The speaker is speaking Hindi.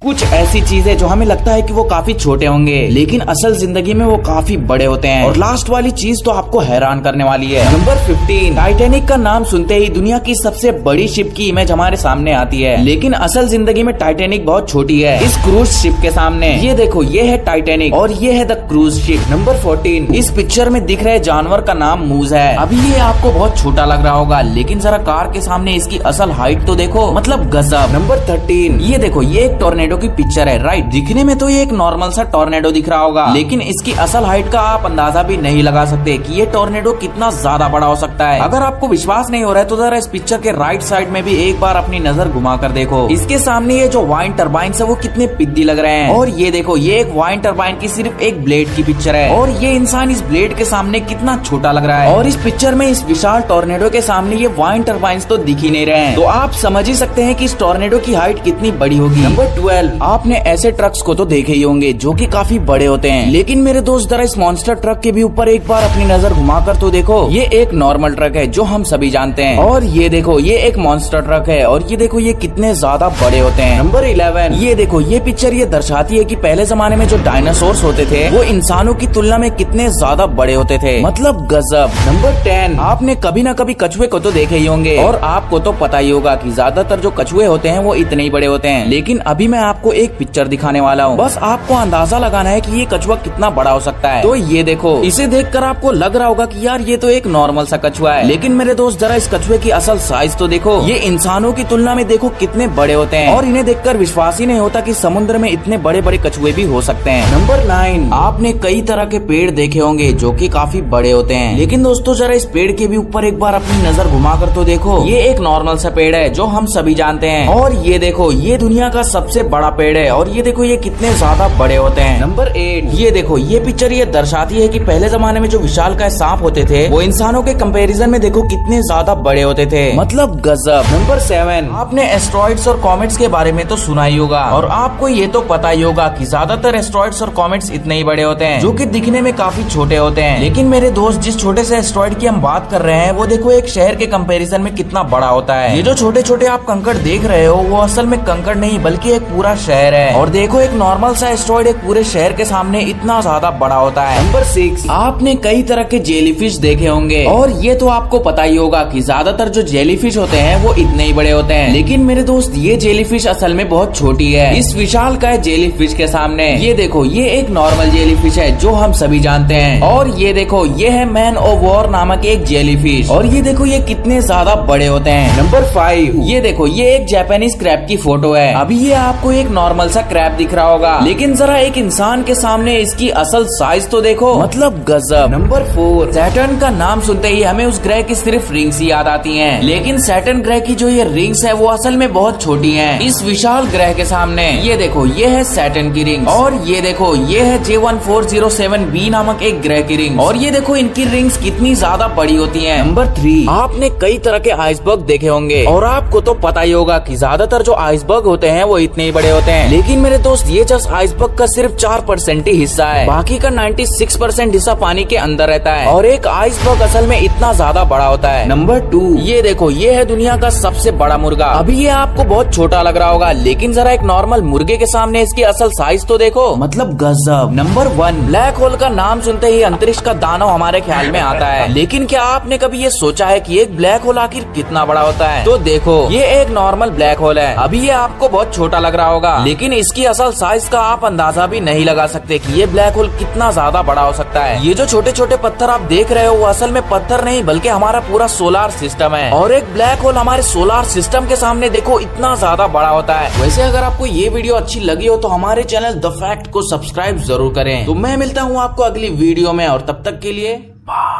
कुछ ऐसी चीजें जो हमें लगता है कि वो काफी छोटे होंगे लेकिन असल जिंदगी में वो काफी बड़े होते हैं। और लास्ट वाली चीज तो आपको हैरान करने वाली है। नंबर 15, टाइटैनिक का नाम सुनते ही दुनिया की सबसे बड़ी शिप की इमेज हमारे सामने आती है, लेकिन असल जिंदगी में टाइटैनिक बहुत छोटी है इस क्रूज शिप के सामने। ये देखो, ये है टाइटैनिक और ये है द क्रूज शिप। नंबर 14, इस पिक्चर में दिख रहे जानवर का नाम मूज है। अभी ये आपको बहुत छोटा लग रहा होगा, लेकिन जरा कार के सामने इसकी असल हाइट तो देखो, मतलब गजब। नंबर 13, ये देखो, ये एक टोर्नेडो की पिक्चर है, राइट। दिखने में तो ये एक नॉर्मल सा टोर्नेडो दिख रहा होगा, लेकिन इसकी असल हाइट का आप अंदाजा भी नहीं लगा सकते कि ये टोर्नेडो कितना ज्यादा बड़ा हो सकता है। अगर आपको विश्वास नहीं हो रहा है तो जरा इस पिक्चर के राइट साइड में भी एक बार अपनी नजर घुमा कर देखो। इसके सामने ये जो वाइन टरबाइन है वो कितने पिद्दी लग रहे हैं। और ये देखो, ये एक वाइन टरबाइन की सिर्फ एक ब्लेड की पिक्चर है और ये इंसान इस ब्लेड के सामने कितना छोटा लग रहा है। और इस पिक्चर में इस विशाल टोर्नेडो के सामने ये वाइन टरबाइन तो दिख ही नहीं रहे हैं, तो आप समझ ही सकते हैं कि इस टोर्नेडो की हाइट कितनी बड़ी होगी। नंबर 12, आपने ऐसे ट्रक्स को तो देखे ही होंगे जो कि काफी बड़े होते हैं, लेकिन मेरे दोस्त जरा इस मॉन्स्टर ट्रक के भी ऊपर एक बार अपनी नजर घुमाकर तो देखो। ये एक नॉर्मल ट्रक है जो हम सभी जानते हैं, और ये देखो, ये एक मॉन्स्टर ट्रक है और ये देखो ये कितने ज्यादा बड़े होते हैं। नंबर 11, ये देखो, ये पिक्चर ये दर्शाती है कि पहले जमाने में जो डायनासोर्स होते थे वो इंसानों की तुलना में कितने ज्यादा बड़े होते थे, मतलब गजब। नंबर 10, आपने कभी न कभी कछुए को तो देखे ही होंगे और आपको तो पता ही होगा कि ज्यादातर जो कछुए होते हैं वो इतने ही बड़े होते हैं, लेकिन अभी मैं आपको एक पिक्चर दिखाने वाला हूँ। बस आपको अंदाजा लगाना है कि ये कछुआ कितना बड़ा हो सकता है। तो ये देखो, इसे देखकर आपको लग रहा होगा कि यार ये तो एक नॉर्मल सा कछुआ है, लेकिन मेरे दोस्त जरा इस कछुए की असल साइज तो देखो। ये इंसानों की तुलना में देखो कितने बड़े होते हैं और इन्हें देखकर विश्वास ही नहीं होता कि समुद्र में इतने बड़े बड़े कछुए भी हो सकते हैं। नंबर 9, आपने कई तरह के पेड़ देखे होंगे जो कि काफी बड़े होते हैं, लेकिन दोस्तों जरा इस पेड़ के भी ऊपर एक बार अपनी नजर घुमाकर तो देखो। ये एक नॉर्मल सा पेड़ है जो हम सभी जानते हैं, और ये देखो, ये दुनिया का सबसे बड़ा पेड़ है और ये देखो ये कितने ज्यादा बड़े होते हैं। नंबर 8, ये देखो, ये पिक्चर ये दर्शाती है कि पहले जमाने में जो विशालकाय सांप होते थे वो इंसानों के कंपैरिजन में देखो कितने ज्यादा बड़े होते थे, मतलब गजब। नंबर 7, आपने एस्ट्रॉइड्स और कॉमेट्स के बारे में तो सुना ही होगा और आपको ये तो पता ही होगा कि ज्यादातर एस्ट्रॉइड्स और कॉमेट्स इतने ही बड़े होते हैं जो कि दिखने में काफी छोटे होते हैं, लेकिन मेरे दोस्त जिस छोटे से एस्ट्रॉइड की हम बात कर रहे हैं वो देखो एक शहर के कंपैरिजन में कितना बड़ा होता है। ये जो छोटे छोटे आप कंकड़ देख रहे हो वो असल में कंकड़ नहीं बल्कि एक पूरा शहर है, और देखो एक नॉर्मल सा एस्ट्रॉइड एक पूरे शहर के सामने इतना ज्यादा बड़ा होता है। नंबर 6, आपने कई तरह के जेलीफिश देखे होंगे और ये तो आपको पता ही होगा कि ज्यादातर जो जेलीफिश होते हैं वो इतने ही बड़े होते हैं, लेकिन मेरे दोस्त ये जेलीफिश असल में बहुत छोटी है इस विशालकाय जेलीफिश के सामने। ये देखो, ये एक नॉर्मल जेलीफिश है जो हम सभी जानते हैं, और ये देखो, ये है मैन ऑफ वॉर नामक एक जेलीफिश, और ये देखो ये कितने ज्यादा बड़े होते हैं। नंबर 5, ये देखो, ये एक जापानीज क्रैब की फोटो है। अभी ये आपको एक नॉर्मल सा क्रैब दिख रहा होगा, लेकिन जरा एक इंसान के सामने इसकी असल साइज तो देखो, मतलब गजब। नंबर 4, सैटर्न का नाम सुनते ही हमें उस ग्रह की सिर्फ रिंग्स ही याद आती हैं, लेकिन सैटर्न ग्रह की जो ये रिंग्स है वो असल में बहुत छोटी हैं इस विशाल ग्रह के सामने। ये देखो, ये है सैटर्न की रिंग, और ये देखो, ये है J1407b नामक एक ग्रह की रिंग, और ये देखो इनकी रिंग्स कितनी ज्यादा बड़ी होती हैं। नंबर 3, आपने कई तरह के आइसबर्ग देखे होंगे और आपको तो पता ही होगा कि ज्यादातर जो आइसबर्ग होते हैं वो इतने ही बड़े होते हैं, लेकिन मेरे दोस्त ये जस्ट आइसबर्ग का सिर्फ 4% ही हिस्सा है, बाकी का 96% हिस्सा पानी के अंदर रहता है, और एक आइसबर्ग असल में इतना ज्यादा बड़ा होता है। नंबर 2, ये देखो, ये है दुनिया का सबसे बड़ा मुर्गा। अभी ये आपको बहुत छोटा लग रहा होगा, लेकिन जरा एक नॉर्मल मुर्गे के सामने इसकी असल साइज तो देखो, मतलब गजब। नंबर 1, ब्लैक होल का नाम सुनते ही अंतरिक्ष का दानव हमारे ख्याल में आता है, लेकिन क्या आपने कभी ये सोचा है कि एक ब्लैक होल आखिर कितना बड़ा होता है? तो देखो, ये एक नॉर्मल ब्लैक होल है। अभी ये आपको बहुत छोटा लग रहा होगा, लेकिन इसकी असल साइज का आप अंदाजा भी नहीं लगा सकते कि ये ब्लैक होल कितना ज्यादा बड़ा हो सकता है। ये जो छोटे छोटे पत्थर आप देख रहे हो वो असल में पत्थर नहीं बल्कि हमारा पूरा सोलार सिस्टम है, और एक ब्लैक होल हमारे सोलार सिस्टम के सामने देखो इतना ज्यादा बड़ा होता है। वैसे अगर आपको ये वीडियो अच्छी लगी हो तो हमारे चैनल द फैक्ट को सब्सक्राइब जरूर करें। तो मैं मिलता हूँ आपको अगली वीडियो में, और तब तक के लिए बाय।